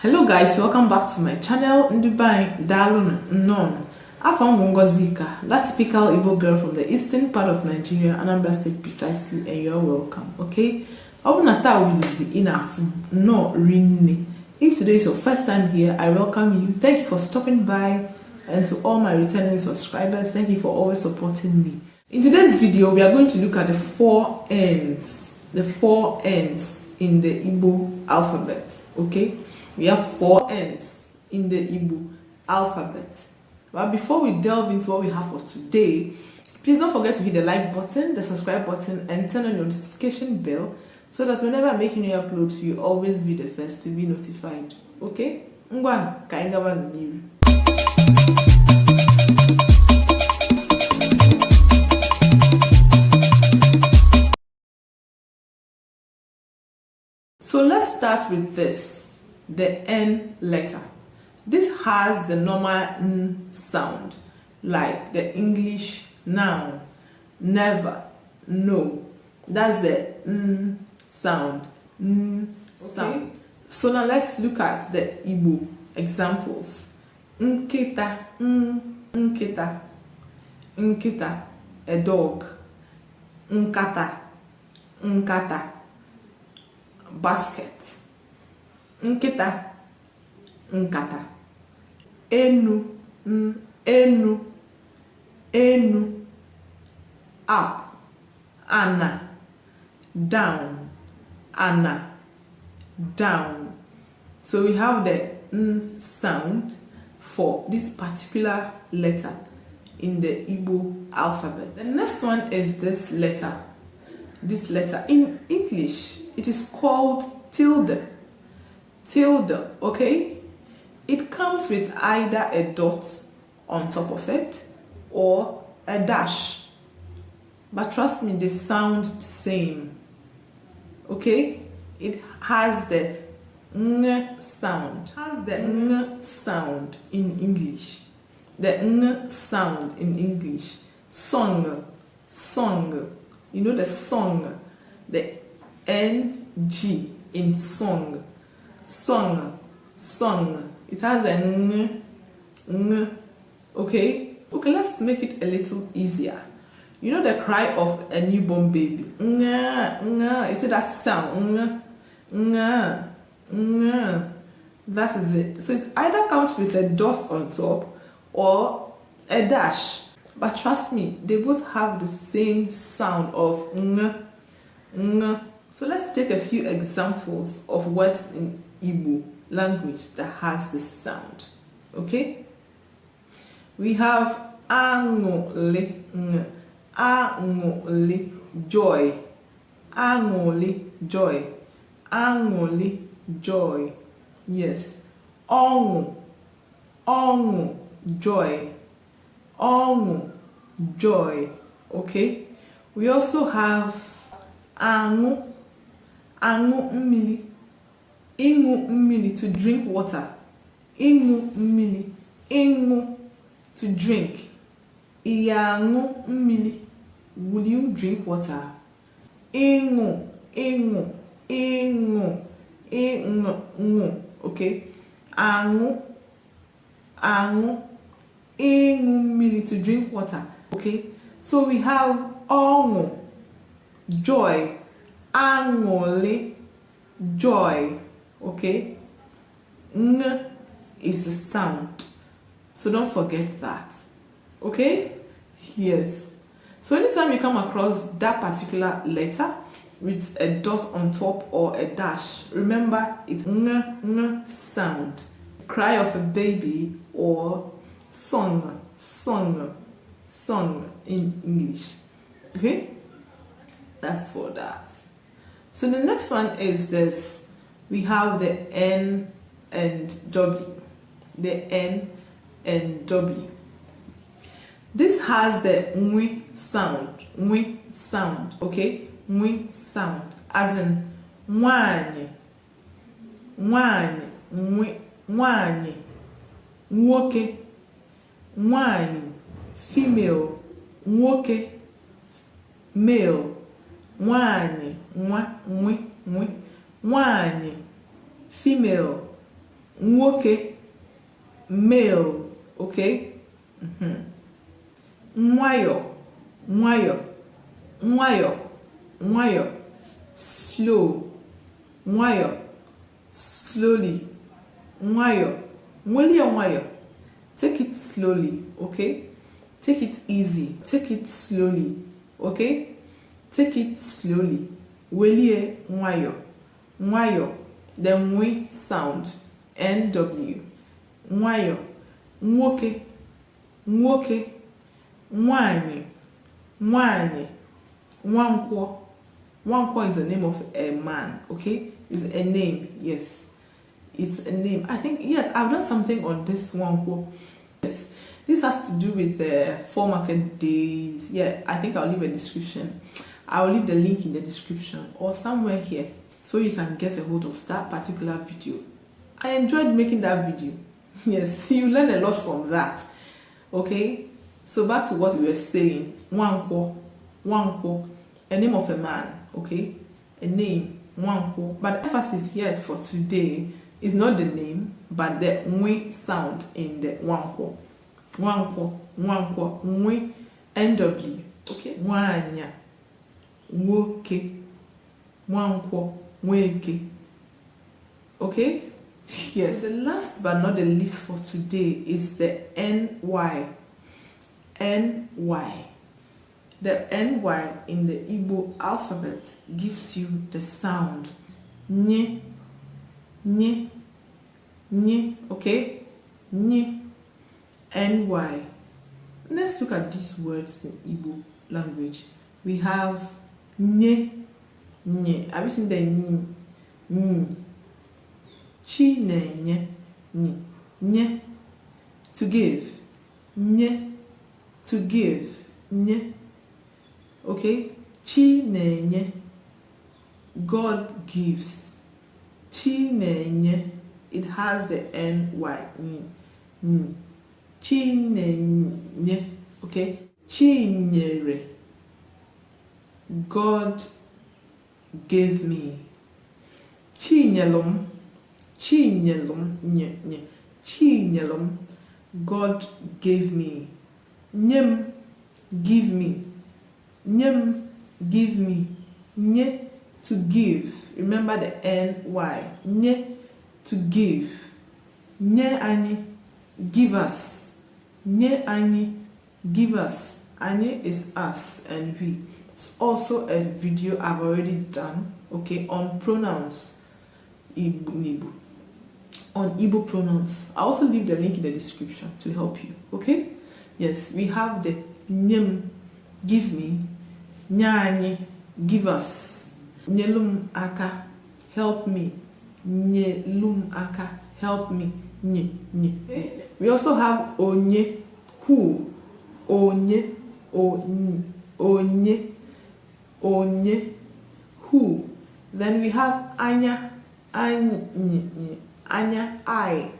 Hello guys, welcome back to my channel. Ndubai Dalun Non. I'm Ngozi, that typical Igbo girl from the eastern part of Nigeria, Anambra State precisely, and you're welcome. Okay? If today is your first time here, I welcome you. Thank you for stopping by, and to all my returning subscribers, thank you for always supporting me. In today's video, we are going to look at the four ends in the Igbo alphabet. Okay? We have four ends in the Igbo alphabet. But before we delve into what we have for today, please don't forget to hit the like button, the subscribe button, and turn on your notification bell so that whenever I make new uploads, you always be the first to be notified. Okay? Ngwan, kaingawa niru. So let's start with this, the N letter. This has the normal N sound, like the English noun, never, no. That's the N sound, N sound. Okay. So now let's look at the Igbo examples. Nkịta, nkịta, nkịta, a dog. Nkata, nkata, basket. Nkịta, nkata. Enu, enu, enu, up, ana, down, ana, down. So we have the N sound for this particular letter in the Igbo alphabet. The next one is this letter. This letter in English, it is called tilde. Tilde, okay? It comes with either a dot on top of it or a dash. But trust me, they sound the same. Okay? It has the ng sound. It has the ng sound in English. The ng sound in English. Song. Song. You know the song. The ng in song. Song. Song. It has a ng, okay? Okay, let's make it a little easier. You know the cry of a newborn baby? You see that sound? That is it. So it either comes with a dot on top or a dash. But trust me, they both have the same sound of ng. So let's take a few examples of words in Igbo language that has this sound. Okay? We have añuli, añuli, joy, añuli, joy, añuli, joy. Yes. Ọṅụ, ọṅụ, joy, ọṅụ, joy. Okay? We also have añụ, añụ mmiri. Ịṅụ mmiri, to drink water. Ịṅụ mmiri, ịṅụ, to drink. Ịyaṅụ mmiri, will you drink water? Ịṅụ, ịṅụ, ịṅụ, ịṅụ, okay? Aṅụ, aṅụ, ịṅụ mmiri, to drink water, okay? So we have ọṅụ, joy, añuli, joy. Okay, ng is the sound, so don't forget that. Okay, yes. So anytime you come across that particular letter with a dot on top or a dash, remember it's ng sound. Cry of a baby or song, song, song in English. Okay, that's for that. So the next one is this. We have the N and W. The N and W. This has the nwi sound, okay? Nwi sound, as in nwanyị, nwanyị, nwanyị, nwoke, nwanyị, female, nwoke, male, nwanyị, nwanyị, female, nwoke, male, okay? Nwayọ, nwayọ, nwayọ, nwayọ, slow, nwayọ, slowly, nwayọ, nwayọ, nwayọ. Take it slowly, okay? Take it easy. Take it slowly, okay? Take it slowly. Welie nwayọ, nwayọ. The nwe sound, NW. Nwayọ, nwoke, nwoke, nwanyị, nwanyị, nwankwo. Nwankwo is the name of a man, okay? It's a name, yes. It's a name. I think, yes, I've done something on this nwankwo. Yes. This has to do with the 4 market days. Yeah, I think I'll leave a description. I'll leave the link in the description or somewhere here so you can get a hold of that particular video. I enjoyed making that video. Yes, you learn a lot from that. Okay? So back to what we were saying. Nwankwo, nwankwo, a name of a man, okay? A name, nwankwo. But the emphasis here for today is not the name, but the nwe sound in the nwankwo. Nwankwo, nwankwo, nwe, NW, okay? Nwanya, nwoke, nwankwo, nweke, okay? Yes. The last but not the least for today is the NY. NY. The NY in the Igbo alphabet gives you the sound nye, nye, nye, okay? Nye, NY. Let's look at these words in Igbo language. We have nye, nye. Have you seen the nye? Nye. Chinenye, nye, nye. To give, nye. To give, nye. Okay? Chinenye, God gives. Chinenye, it has the NY. Chinenye, okay? Chinyere, God gave me. Chinyelum, chinyelum, nye, nye. Chinyelum, God gave me. Nyem, give me. Nyem, give me. Nye, to give. Remember the NY. Nye, to give. Nye ani, give us. Nye ani, give us. Anye is us and we. It's also a video I've already done, okay, on pronouns. Igbo. On Igbo pronouns. I'll also leave the link in the description to help you, okay? Yes, we have the nyem, give me. Nyani, give us. Nyelum aka, help me. Nyelum aka, help me. Nye, nye. We also have onye, who. Onye, onye, onye, who. Then we have anya, anya, I.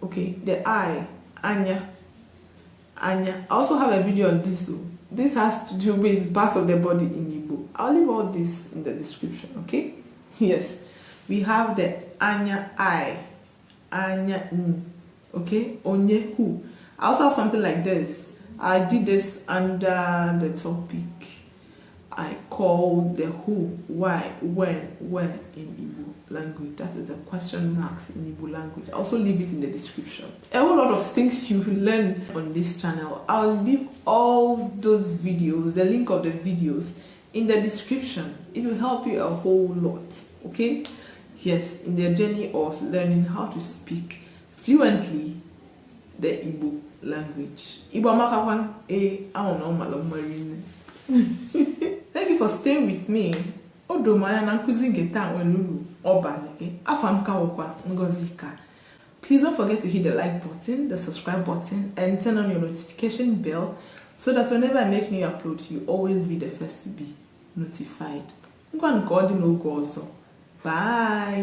Okay, the I, anya, anya. I also have a video on this too. This has to do with parts of the body in Igbo. I'll leave all this in the description, okay? Yes. We have the anya, I, anya, okay? Onye, who. I also have something like this. I did this under the topic I called the who, why, when, where in Igbo language. That is the question marks in Igbo language. I'll also leave it in the description. A whole lot of things you will learn on this channel. I'll leave all those videos, the link of the videos in the description. It will help you a whole lot, okay? Yes, in the journey of learning how to speak fluently the Igbo language. Igbo Makakwan, I don't know, Thank you for staying with me. Ngozi. Please don't forget to hit the like button, the subscribe button, and turn on your notification bell so that whenever I make new uploads, you always be the first to be notified. Bye.